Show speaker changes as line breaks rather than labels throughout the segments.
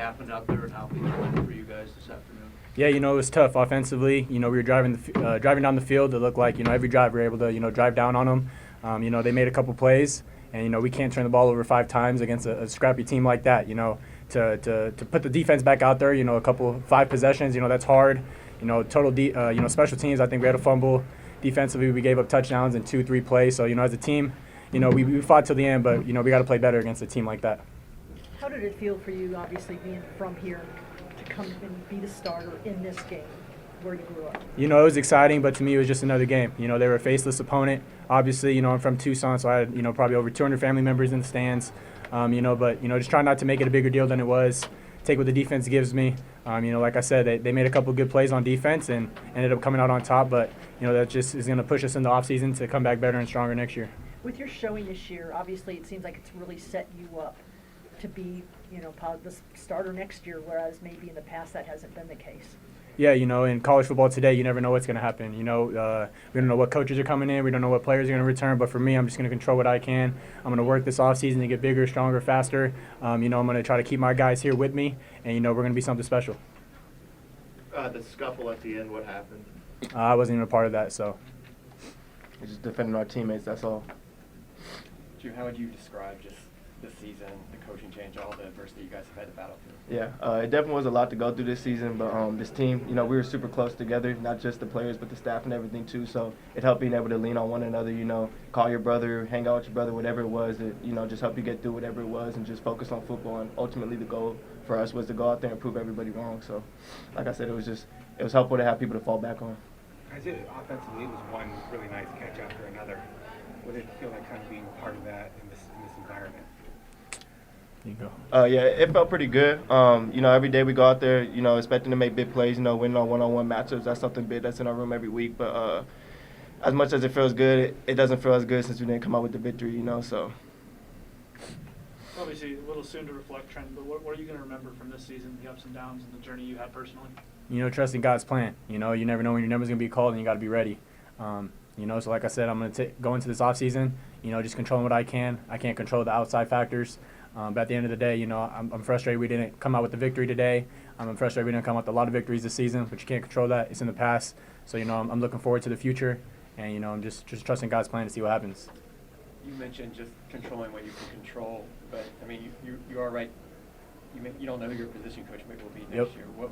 happened out there and how things went for you guys this afternoon?
Yeah, it was tough offensively. We were driving down the field. It looked like, every drive we were able to, drive down on them. They made a couple plays, and, we can't turn the ball over 5 times against a scrappy team like that. To put the defense back out there, a couple 5 possessions, that's hard. Special teams, I think we had a fumble. Defensively, we gave up touchdowns in 2-3 plays. So, as a team, we fought till the end, but, we got to play better against a team like that.
How did it feel for you, obviously, being from here, to come and be the starter in this game where you grew up?
It was exciting, but to me, it was just another game. They were a faceless opponent. Obviously, I'm from Tucson, so I had, probably over 200 family members in the stands. But, just try not to make it a bigger deal than it was. Take what the defense gives me. Like I said, they made a couple good plays on defense and ended up coming out on top. But, that just is going to push us in the offseason to come back better and stronger next year.
With your showing this year, obviously it seems like it's really set you up to be, the starter next year, whereas maybe in the past that hasn't been the case.
Yeah, in college football today, you never know what's going to happen. We don't know what coaches are coming in. We don't know what players are going to return. But for me, I'm just going to control what I can. I'm going to work this offseason to get bigger, stronger, faster. I'm going to try to keep my guys here with me. And, we're going to be something special.
The scuffle at the end, what happened?
I wasn't even a part of that, so.
We're just defending our teammates, that's all.
Drew, how would you describe just this season, the coaching change, all the adversity you guys have had to battle through?
Yeah, it definitely was a lot to go through this season, but this team, we were super close together, not just the players, but the staff and everything too, so it helped being able to lean on one another, call your brother, hang out with your brother, whatever it was, just help you get through whatever it was and just focus on football, and ultimately the goal for us was to go out there and prove everybody wrong, so like I said, it was helpful to have people to fall back on.
Offensively, it was one really nice catch after another. What did it feel like kind of being part of that in this environment?
You go.
Yeah, it felt pretty good. Every day we go out there, expecting to make big plays, winning on one-on-one matchups. That's something big that's in our room every week. But as much as it feels good, it doesn't feel as good since we didn't come out with the victory, so.
Obviously, a little soon to reflect, Trenton, but what are you going to remember from this season, the ups and downs and the journey you had personally?
Trusting God's plan. You never know when your number's going to be called, and you got to be ready. So like I said, I'm going to go into this offseason, just controlling what I can. I can't control the outside factors. But at the end of the day, I'm frustrated we didn't come out with the victory today. I'm frustrated we didn't come out with a lot of victories this season, but you can't control that. It's in the past. So, I'm looking forward to the future, and, I'm just trusting God's plan to see what happens.
You mentioned just controlling what you can control, but, I mean, you are right. You don't know who your position coach will be next year. What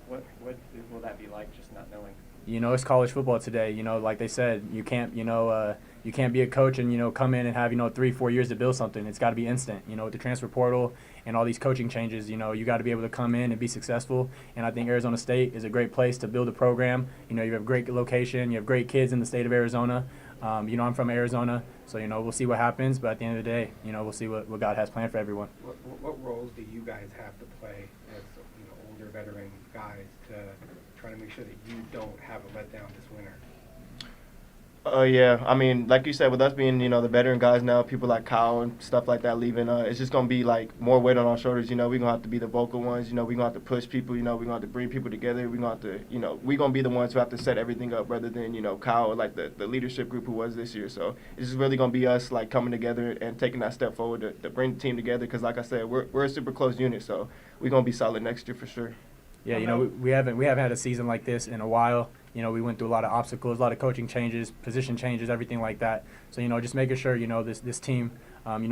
will that be like, just not knowing?
It's college football today. Like they said, you can't be a coach and, come in and have, 3-4 years to build something. It's got to be instant. With the transfer portal and all these coaching changes, you got to be able to come in and be successful. And I think Arizona State is a great place to build a program. You have great location. You have great kids in the state of Arizona. I'm from Arizona, so, we'll see what happens. But at the end of the day, we'll see what God has planned for everyone.
What roles do you guys have to play as, older veteran guys to try to make sure that you don't have a letdown this winter?
Yeah, I mean, like you said, with us being, the veteran guys now, people like Kyle and stuff like that leaving, it's just going to be, more weight on our shoulders. We're going to have to be the vocal ones. We're going to have to push people. We're going to have to bring people together. We're going to have to, we're going to be the ones who have to set everything up rather than, Kyle, the leadership group who was this year. So it's just really going to be us, coming together and taking that step forward to bring the team together because, like I said, we're a super close unit. So we're going to be solid next year for sure.
Yeah, we haven't had a season like this in a while. We went through a lot of obstacles, a lot of coaching changes, position changes, everything like that. So, just making sure, this team,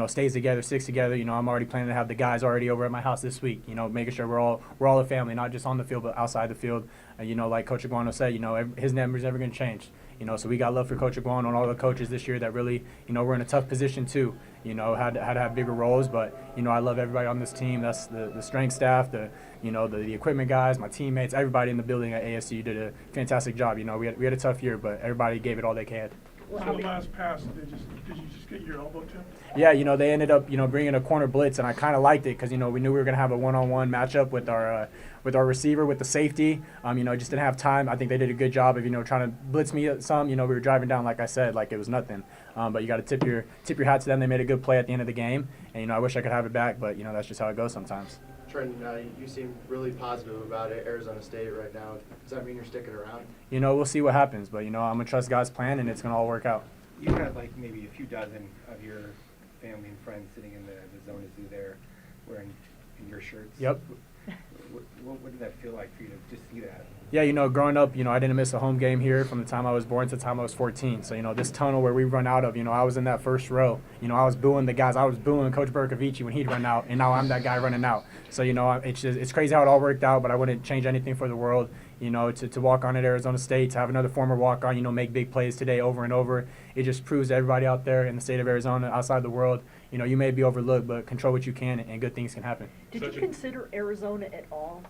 stays together, sticks together. I'm already planning to have the guys already over at my house this week, making sure we're all a family, not just on the field, but outside the field. Like Coach Aguano said, his number's never going to change. So we got love for Coach Aguano and all the coaches this year that really, we're in a tough position too. Had to have bigger roles, but I love everybody on this team. That's the strength staff, the equipment guys, my teammates, everybody in the building at ASU did a fantastic job. We had a tough year, but everybody gave it all they can.
So the last pass, did you just get your elbow tipped?
Yeah, they ended up, bringing a corner blitz, and I kind of liked it because, we knew we were going to have a one-on-one matchup with our receiver, with the safety. Just didn't have time. I think they did a good job of, trying to blitz me some. We were driving down, like I said, like it was nothing. But you got to tip your hat to them. They made a good play at the end of the game, and, I wish I could have it back, but, that's just how it goes sometimes.
Trenton, you seem really positive about it, Arizona State right now. Does that mean you're sticking around?
We'll see what happens, but, I'm going to trust God's plan, and it's going to all work out.
You had maybe a few dozen of your family and friends sitting in the zone as you there wearing in your shirts.
Yep.
what did that feel like for you to just see that?
Yeah, growing up, I didn't miss a home game here from the time I was born to the time I was 14. So, this tunnel where we run out of, I was in that first row. I was booing the guys. I was booing Coach Berkovici when he'd run out, and now I'm that guy running out. So, it's crazy how it all worked out, but I wouldn't change anything for the world. To walk on at Arizona State, to have another former walk-on, make big plays today over and over. It just proves to everybody out there in the state of Arizona, outside the world, you may be overlooked, but control what you can, and good things can happen.
Did you consider Arizona at all?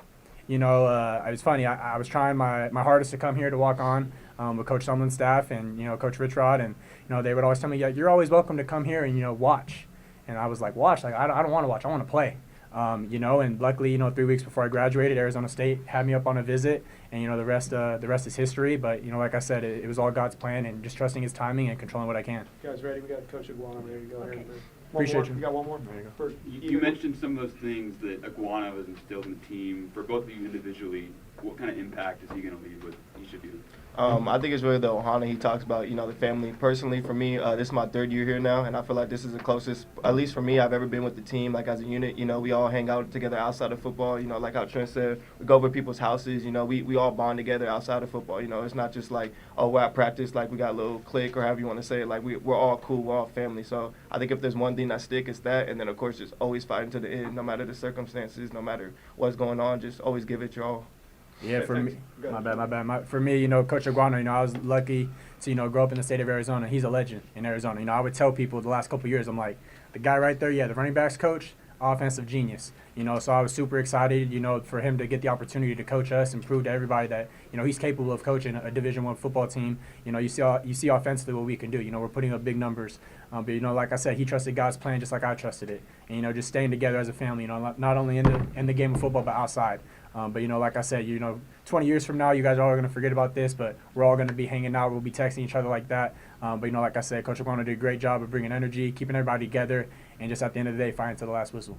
It was funny. I was trying my hardest to come here to walk on with Coach Sumlin's staff and, Coach Richrod. And, they would always tell me, yeah, you're always welcome to come here and, watch. And I was like, watch? Like, I don't want to watch. I want to play. And luckily, 3 weeks before I graduated, Arizona State had me up on a visit. And, the rest is history. But, like I said, it was all God's plan and just trusting his timing and controlling what I can.
You guys ready? We got Coach Iguana ready to go.
Okay.
Appreciate you.
You got one more?
There you go.
First,
You mentioned some of those things that Iguana has instilled in the team. For both of you individually, what kind of impact is he going to leave with each of you?
I think it's really the ohana he talks about, the family. Personally, for me, this is my 3rd year here now, and I feel like this is the closest, at least for me, I've ever been with the team, like as a unit. We all hang out together outside of football, like how Trent said. We go over people's houses, we all bond together outside of football. It's not just like, oh, we're at practice, like we got a little clique or however you want to say it. Like we're all cool, we're all family. So I think if there's one thing that sticks, it's that. And then, of course, just always fighting to the end, no matter the circumstances, no matter what's going on, just always give it your all.
Yeah, for me, my bad. For me, Coach Iguana, I was lucky to, grow up in the state of Arizona. He's a legend in Arizona. I would tell people the last couple of years, I'm like, the guy right there, the running backs coach, offensive genius. So I was super excited, for him to get the opportunity to coach us and prove to everybody that, he's capable of coaching a Division I football team. You see offensively what we can do. We're putting up big numbers. But, like I said, he trusted God's plan just like I trusted it. And, just staying together as a family, not only in the game of football but outside. But, like I said, 20 years from now, you guys are all going to forget about this, but we're all going to be hanging out. We'll be texting each other like that. But, like I said, Coach Iguana did a great job of bringing energy, keeping everybody together, and just at the end of the day, fighting to the last whistle.